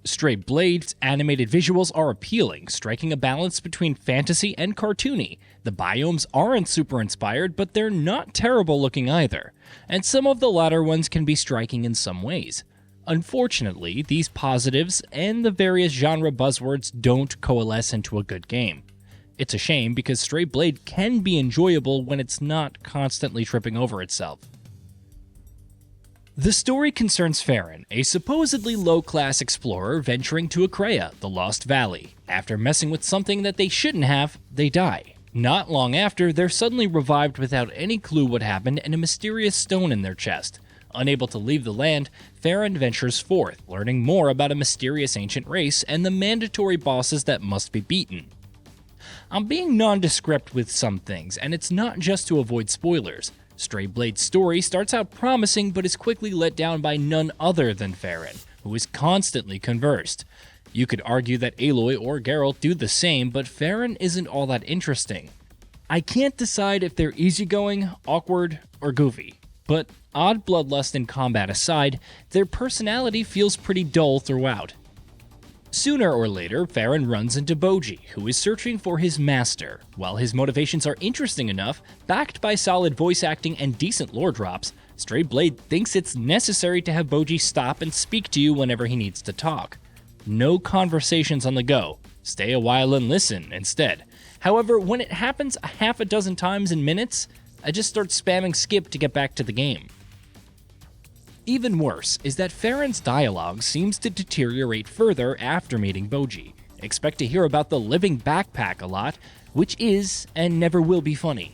Stray Blade's animated visuals are appealing, striking a balance between fantasy and cartoony. The biomes aren't super inspired, but they're not terrible looking either, and some of the latter ones can be striking in some ways. Unfortunately, these positives and the various genre buzzwords don't coalesce into a good game. It's a shame because Stray Blade can be enjoyable when it's not constantly tripping over itself. The story concerns Farron, a supposedly low-class explorer venturing to Akrea, the Lost Valley. After messing with something that they shouldn't have, they die. Not long after, they're suddenly revived without any clue what happened and a mysterious stone in their chest. Unable to leave the land, Farron ventures forth, learning more about a mysterious ancient race and the mandatory bosses that must be beaten. I'm being nondescript with some things, and it's not just to avoid spoilers. Stray Blade's story starts out promising but is quickly let down by none other than Farron, who is constantly conversed. You could argue that Aloy or Geralt do the same, but Farron isn't all that interesting. I can't decide if they're easygoing, awkward, or goofy, but odd bloodlust and combat aside, their personality feels pretty dull throughout. Sooner or later, Farron runs into Boji, who is searching for his master. While his motivations are interesting enough, backed by solid voice acting and decent lore drops, Stray Blade thinks it's necessary to have Boji stop and speak to you whenever he needs to talk. No conversations on the go. Stay a while and listen instead. However, when it happens a half a dozen times in minutes, I just start spamming skip to get back to the game. Even worse is that Farron's dialogue seems to deteriorate further after meeting Boji. Expect to hear about the living backpack a lot, which is and never will be funny.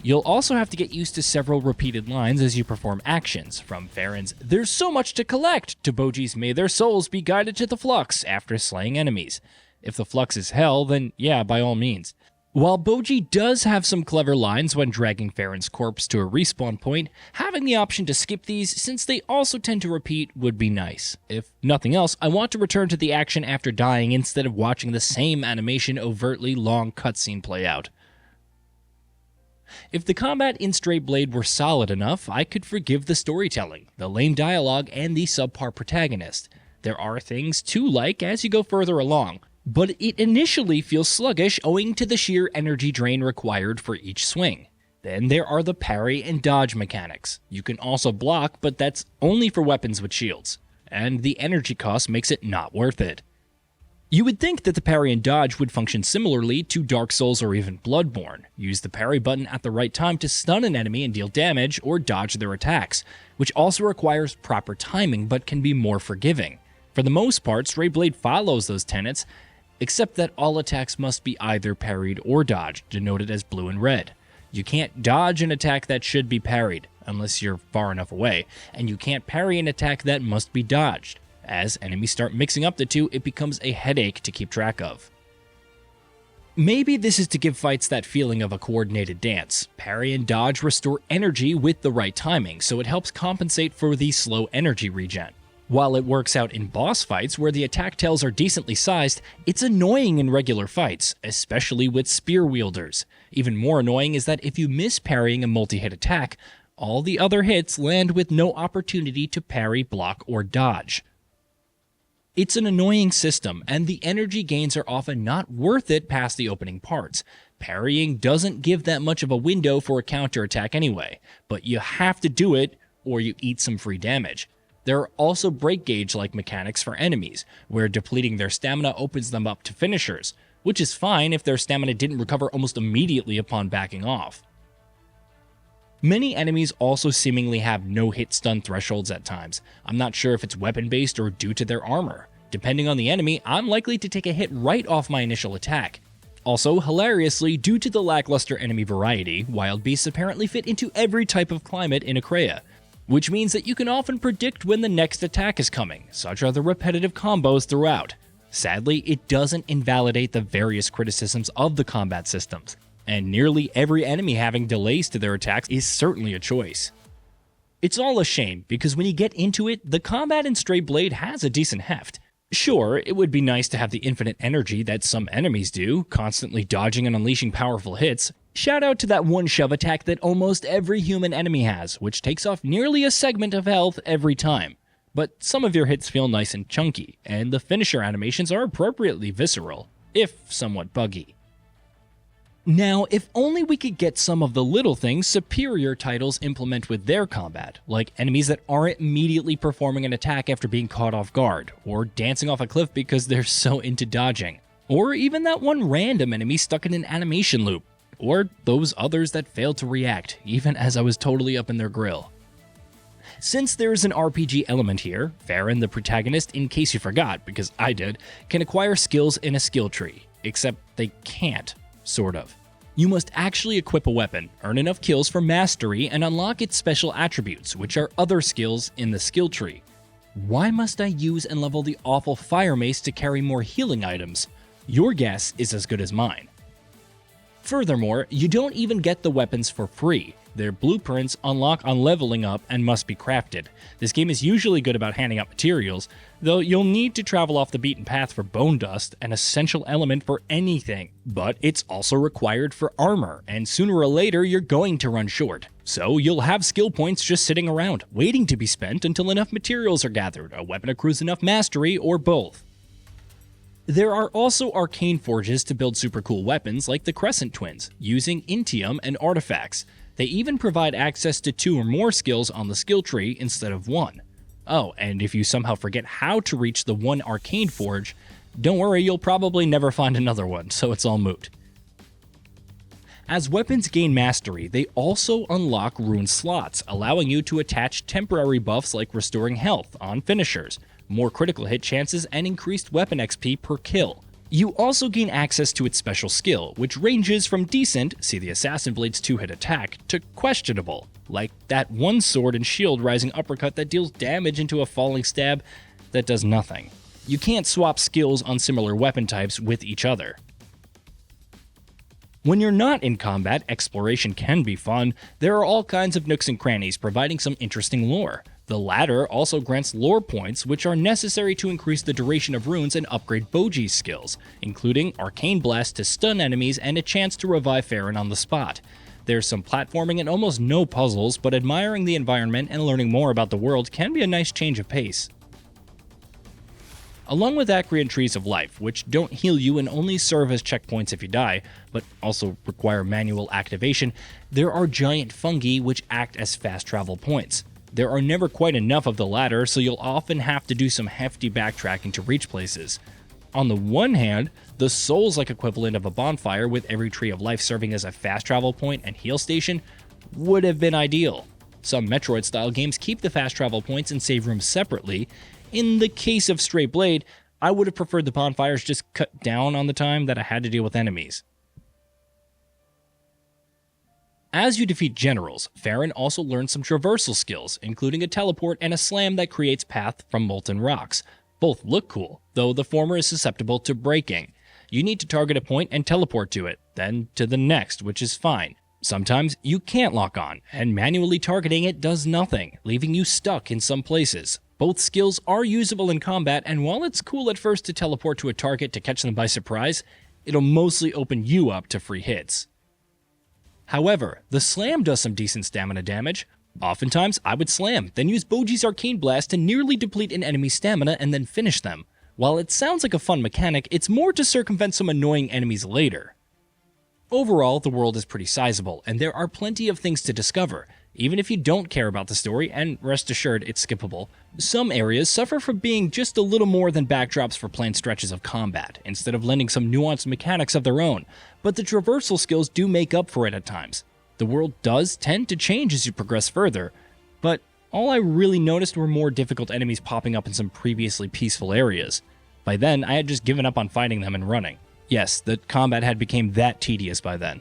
You'll also have to get used to several repeated lines as you perform actions, from Farron's "there's so much to collect" to Boji's "may their souls be guided to the flux" after slaying enemies. If the flux is hell, then yeah, by all means. While Boji does have some clever lines when dragging Farron's corpse to a respawn point, having the option to skip these, since they also tend to repeat, would be nice. If nothing else, I want to return to the action after dying instead of watching the same animation overtly long cutscene play out. If the combat in Stray Blade were solid enough, I could forgive the storytelling, the lame dialogue, and the subpar protagonist. There are things to like as you go further along, but it initially feels sluggish owing to the sheer energy drain required for each swing. Then there are the parry and dodge mechanics. You can also block, but that's only for weapons with shields, and the energy cost makes it not worth it. You would think that the parry and dodge would function similarly to Dark Souls or even Bloodborne. Use the parry button at the right time to stun an enemy and deal damage, or dodge their attacks, which also requires proper timing but can be more forgiving. For the most part, Stray Blade follows those tenets, except that all attacks must be either parried or dodged, denoted as blue and red. You can't dodge an attack that should be parried, unless you're far enough away, and you can't parry an attack that must be dodged. As enemies start mixing up the two, it becomes a headache to keep track of. Maybe this is to give fights that feeling of a coordinated dance. Parry and dodge restore energy with the right timing, so it helps compensate for the slow energy regen. While it works out in boss fights where the attack tails are decently sized, it's annoying in regular fights, especially with spear wielders. Even more annoying is that if you miss parrying a multi-hit attack, all the other hits land with no opportunity to parry, block, or dodge. It's an annoying system, and the energy gains are often not worth it past the opening parts. Parrying doesn't give that much of a window for a counterattack anyway, but you have to do it or you eat some free damage. There are also break gauge-like mechanics for enemies, where depleting their stamina opens them up to finishers, which is fine if their stamina didn't recover almost immediately upon backing off. Many enemies also seemingly have no hit stun thresholds at times. I'm not sure if it's weapon-based or due to their armor. Depending on the enemy, I'm likely to take a hit right off my initial attack. Also, hilariously, due to the lackluster enemy variety, wild beasts apparently fit into every type of climate in Akrea, which means that you can often predict when the next attack is coming. Such are the repetitive combos throughout. Sadly, it doesn't invalidate the various criticisms of the combat systems, and nearly every enemy having delays to their attacks is certainly a choice. It's all a shame, because when you get into it, the combat in Stray Blade has a decent heft. Sure, it would be nice to have the infinite energy that some enemies do, constantly dodging and unleashing powerful hits. Shout out to that one shove attack that almost every human enemy has, which takes off nearly a segment of health every time. but some of your hits feel nice and chunky, and the finisher animations are appropriately visceral, if somewhat buggy. Now, if only we could get some of the little things superior titles implement with their combat, like enemies that aren't immediately performing an attack after being caught off guard, or dancing off a cliff because they're so into dodging, or even that one random enemy stuck in an animation loop, or those others that failed to react, even as I was totally up in their grill. Since there is an RPG element here, Farron, the protagonist, in case you forgot, because I did, can acquire skills in a skill tree, except they can't. Sort of. You must actually equip a weapon, earn enough kills for mastery, and unlock its special attributes, which are other skills in the skill tree. Why must I use and level the awful fire mace to carry more healing items? Your guess is as good as mine. Furthermore, you don't even get the weapons for free. Their blueprints unlock on leveling up and must be crafted. This game is usually good about handing out materials, though you'll need to travel off the beaten path for bone dust, an essential element for anything. But it's also required for armor, and sooner or later you're going to run short. So you'll have skill points just sitting around, waiting to be spent until enough materials are gathered, a weapon accrues enough mastery, or both. There are also arcane forges to build super cool weapons like the Crescent Twins, using Intium and artifacts. They even provide access to 2 or more skills on the skill tree instead of 1. Oh, and if you somehow forget how to reach the one arcane forge, don't worry, you'll probably never find another one, so it's all moot. As weapons gain mastery, they also unlock rune slots, allowing you to attach temporary buffs like restoring health on finishers, more critical hit chances, and increased weapon XP per kill. You also gain access to its special skill, which ranges from decent, see the Assassin Blade's 2-hit attack, to questionable, like that one sword and shield rising uppercut that deals damage into a falling stab that does nothing. You can't swap skills on similar weapon types with each other. When you're not in combat, exploration can be fun. There are all kinds of nooks and crannies providing some interesting lore. The latter also grants lore points, which are necessary to increase the duration of runes and upgrade Boji's skills, including Arcane Blast to stun enemies and a chance to revive Farron on the spot. There's some platforming and almost no puzzles, but admiring the environment and learning more about the world can be a nice change of pace. Along with Acrean Trees of Life, which don't heal you and only serve as checkpoints if you die, but also require manual activation, there are giant fungi which act as fast travel points. There are never quite enough of the latter, so you'll often have to do some hefty backtracking to reach places. On the one hand, the Souls-like equivalent of a bonfire with every tree of life serving as a fast travel point and heal station would have been ideal. Some Metroid-style games keep the fast travel points and save rooms separately. In the case of Stray Blade, I would have preferred the bonfires just cut down on the time that I had to deal with enemies. As you defeat generals, Farron also learns some traversal skills, including a teleport and a slam that creates path from molten rocks. Both look cool, though the former is susceptible to breaking. You need to target a point and teleport to it, then to the next, which is fine. Sometimes you can't lock on, and manually targeting it does nothing, leaving you stuck in some places. Both skills are usable in combat, and while it's cool at first to teleport to a target to catch them by surprise, it'll mostly open you up to free hits. However, the slam does some decent stamina damage. Oftentimes, I would slam, then use Boji's Arcane Blast to nearly deplete an enemy's stamina and then finish them. While it sounds like a fun mechanic, it's more to circumvent some annoying enemies later. Overall, the world is pretty sizable, and there are plenty of things to discover, even if you don't care about the story, and rest assured it's skippable. Some areas suffer from being just a little more than backdrops for planned stretches of combat, instead of lending some nuanced mechanics of their own, but the traversal skills do make up for it at times. The world does tend to change as you progress further, but all I really noticed were more difficult enemies popping up in some previously peaceful areas. By then, I had just given up on fighting them and running. Yes, the combat had become that tedious by then.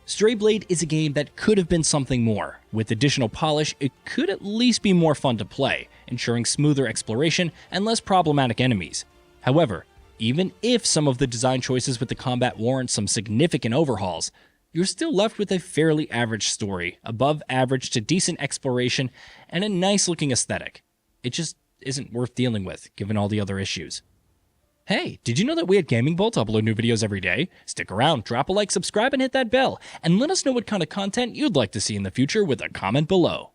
Stray Blade is a game that could have been something more. With additional polish, it could at least be more fun to play, ensuring smoother exploration and less problematic enemies. However, even if some of the design choices with the combat warrant some significant overhauls, you're still left with a fairly average story, above average to decent exploration, and a nice looking aesthetic. It just isn't worth dealing with, given all the other issues. Hey, did you know that we at GamingBolt upload new videos every day? Stick around, drop a like, subscribe, and hit that bell, and let us know what kind of content you'd like to see in the future with a comment below.